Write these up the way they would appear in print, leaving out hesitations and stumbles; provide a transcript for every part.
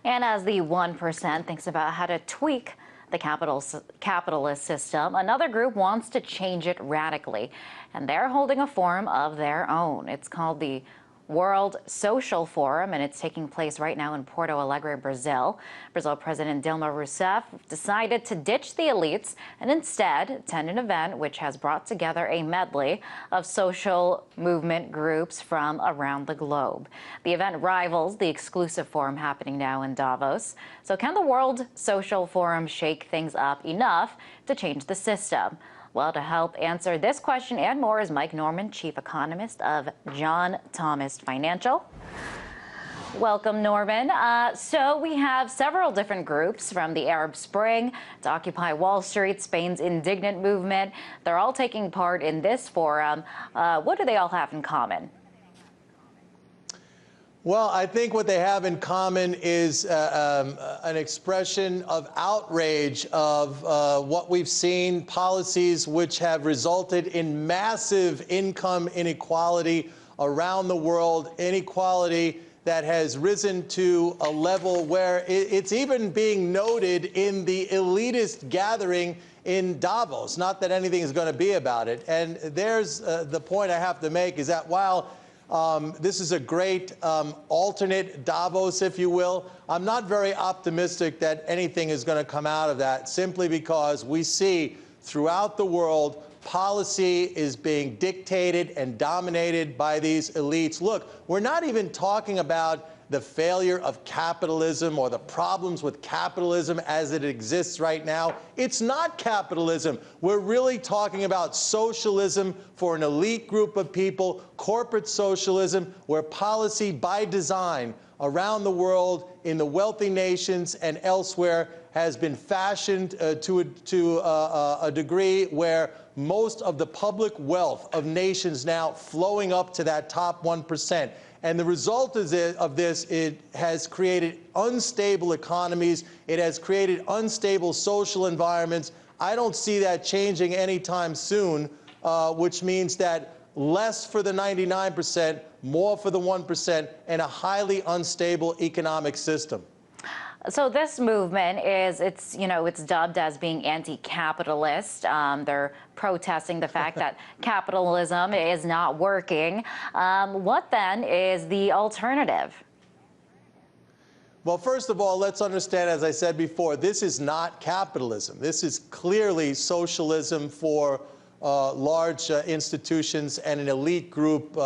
And as the 1% thinks about how to tweak the capitalist system, another group wants to change it radically. And they're holding a forum of their own. It's called the World Social Forum, and it's taking place right now in Porto Alegre, Brazil. Brazil President Dilma Rousseff decided to ditch the elites and instead attend an event which has brought together a medley of social movement groups from around the globe. The event rivals the exclusive forum happening now in Davos. So can the World Social Forum shake things up enough to change the system? Well, to help answer this question and more is Mike Norman, chief economist of John Thomas Financial. Welcome, Norman. So we have several different groups, from the Arab Spring to Occupy Wall Street, Spain's indignant movement. They're all taking part in this forum. What do they all have in common? Well, I think what they have in common is an expression of outrage of what we've seen, policies which have resulted in massive income inequality around the world, inequality that has risen to a level where it's even being noted in the elitist gathering in Davos. Not that anything is going to be about it. And there's the point I have to make is that while this is a great alternate Davos, if you will, I'm not very optimistic that anything is going to come out of that, simply because we see throughout the world policy is being dictated and dominated by these elites. Look, we're not even talking about the failure of capitalism or the problems with capitalism as it exists right now. It's not capitalism. We're really talking about socialism for an elite group of people, corporate socialism, where policy by design around the world in the wealthy nations and elsewhere has been fashioned to a degree where most of the public wealth of nations now flowing up to that top 1%. And the result of this, it has created unstable economies. It has created unstable social environments. I don't see that changing anytime soon, which means that less for the 99%, more for the 1%, and a highly unstable economic system. So this movement is, it's dubbed as being anti-capitalist. They're protesting the fact that capitalism is not working. What then is the alternative? Well, first of all, let's understand, as I said before, this is not capitalism. This is clearly socialism for large institutions and an elite group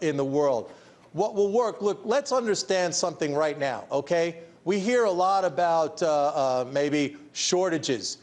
in the world. What will work? Look, let's understand something right now, okay? We hear a lot about maybe shortages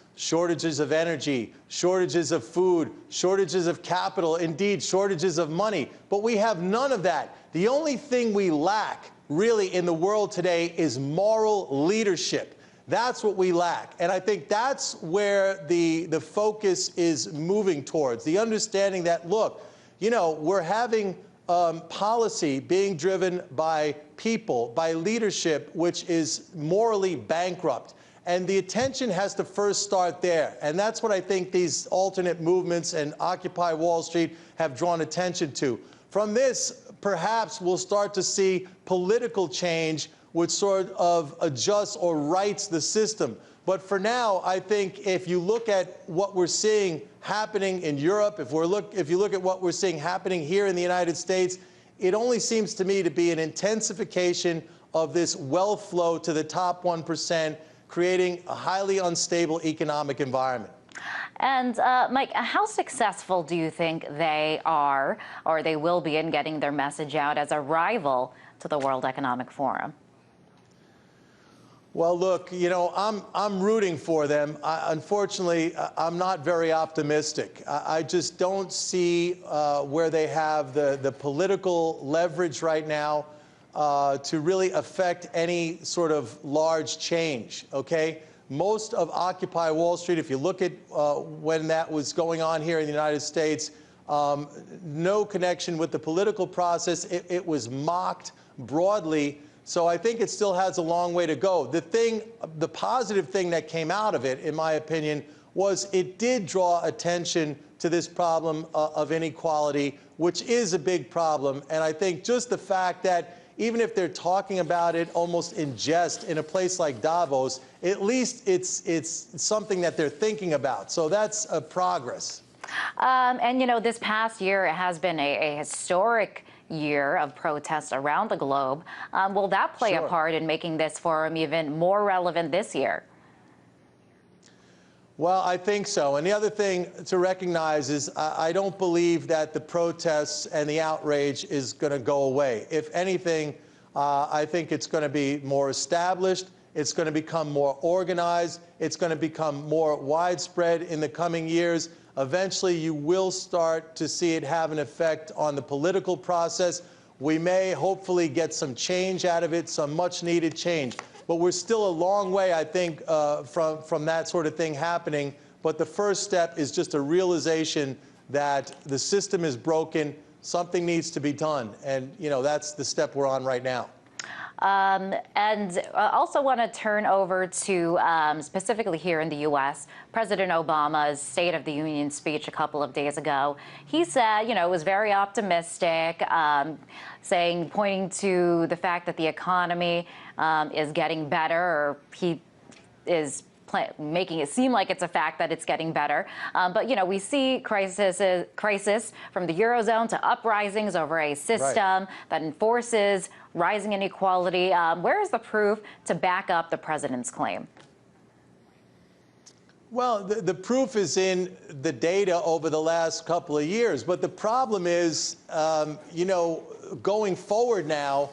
of energy, shortages of food, shortages of capital, indeed, shortages of money. But we have none of that. The only thing we lack really in the world today is moral leadership. That's what we lack. And I think that's where the focus is moving towards, the understanding that, look, we're having policy being driven by people, by leadership, which is morally bankrupt. And the attention has to first start there. And that's what I think these alternate movements and Occupy Wall Street have drawn attention to. From this, perhaps we'll start to see political change which sort of adjusts or rights the system. But for now, I think if you look at what we're seeing happening in Europe, if you look at what we're seeing happening here in the United States, it only seems to me to be an intensification of this wealth flow to the top 1%, creating a highly unstable economic environment. And Mike, how successful do you think they are, or they will be, in getting their message out as a rival to the World Economic Forum? Well, look, I'm rooting for them. Unfortunately, I'm not very optimistic. I just don't see where they have the political leverage right now to really affect any sort of large change, okay? Most of Occupy Wall Street, if you look at when that was going on here in the United States, no connection with the political process. It was mocked broadly. So I think it still has a long way to go. The positive thing that came out of it, in my opinion, was it did draw attention to this problem of inequality, which is a big problem. And I think just the fact that even if they're talking about it almost in jest in a place like Davos, at least it's something that they're thinking about. So that's a progress. And, you know, this past year has been a historic year of protests around the globe. Will that play a part in making this forum even more relevant this year? Well, I think so. And the other thing to recognize is I don't believe that the protests and the outrage is going to go away. If anything, I think it's going to be more established. It's going to become more organized. It's going to become more widespread in the coming years. Eventually, you will start to see it have an effect on the political process. We may hopefully get some change out of it, some much-needed change. But we're still a long way, I think, from that sort of thing happening. But the first step is just a realization that the system is broken, something needs to be done. And, you know, that's the step we're on right now. And I also want to turn over to specifically here in the U.S., President Obama's State of the Union speech a couple of days ago. He said, you know, was very optimistic, pointing to the fact that the economy is getting better, or he is making it seem like it's a fact that it's getting better. But, you know, we see crisis from the Eurozone to uprisings over a system that enforces rising inequality. Where is the proof to back up the president's claim? Well, the proof is in the data over the last couple of years. But the problem is, you know, going forward now,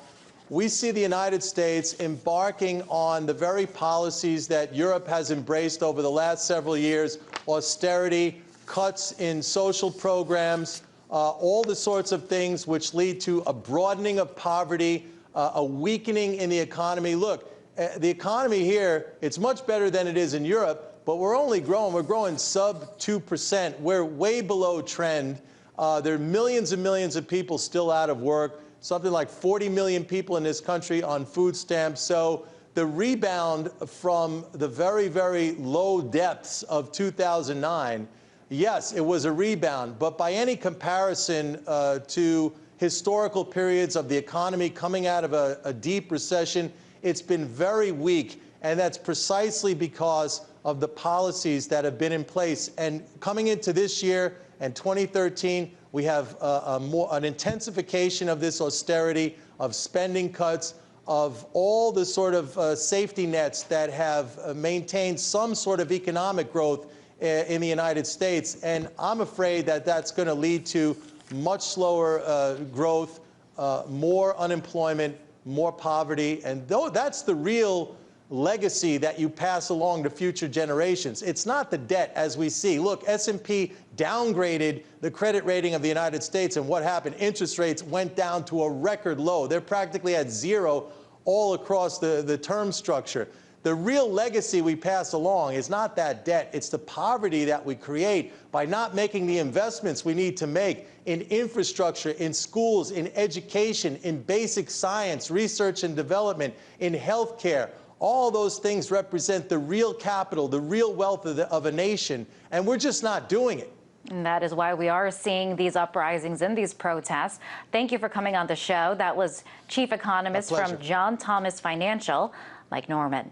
we see the United States embarking on the very policies that Europe has embraced over the last several years: austerity, cuts in social programs, all the sorts of things which lead to a broadening of poverty, a weakening in the economy. Look, the economy here, it's much better than it is in Europe, but we're only growing. We're growing sub 2%. We're way below trend. There are millions and millions of people still out of work. Something like 40 million people in this country on food stamps. So the rebound from the very, very low depths of 2009, yes, it was a rebound. But by any comparison to historical periods of the economy coming out of a deep recession, it's been very weak. And that's precisely because of the policies that have been in place. And coming into this year and 2013, we have an intensification of this austerity, of spending cuts, of all the sort of safety nets that have maintained some sort of economic growth in the United States. And I'm afraid that that's going to lead to much slower growth, more unemployment, more poverty. And that's the real legacy that you pass along to future generations. It's not the debt, as we see. Look, S&P downgraded the credit rating of the United States, and what happened? Interest rates went down to a record low. They're practically at zero all across the term structure. The real legacy we pass along is not that debt. It's the poverty that we create by not making the investments we need to make in infrastructure, in schools, in education, in basic science, research and development, in healthcare. All those things represent the real capital, the real wealth of a nation, and we're just not doing it. And that is why we are seeing these uprisings and these protests. Thank you for coming on the show. That was Chief Economist from John Thomas Financial, Mike Norman.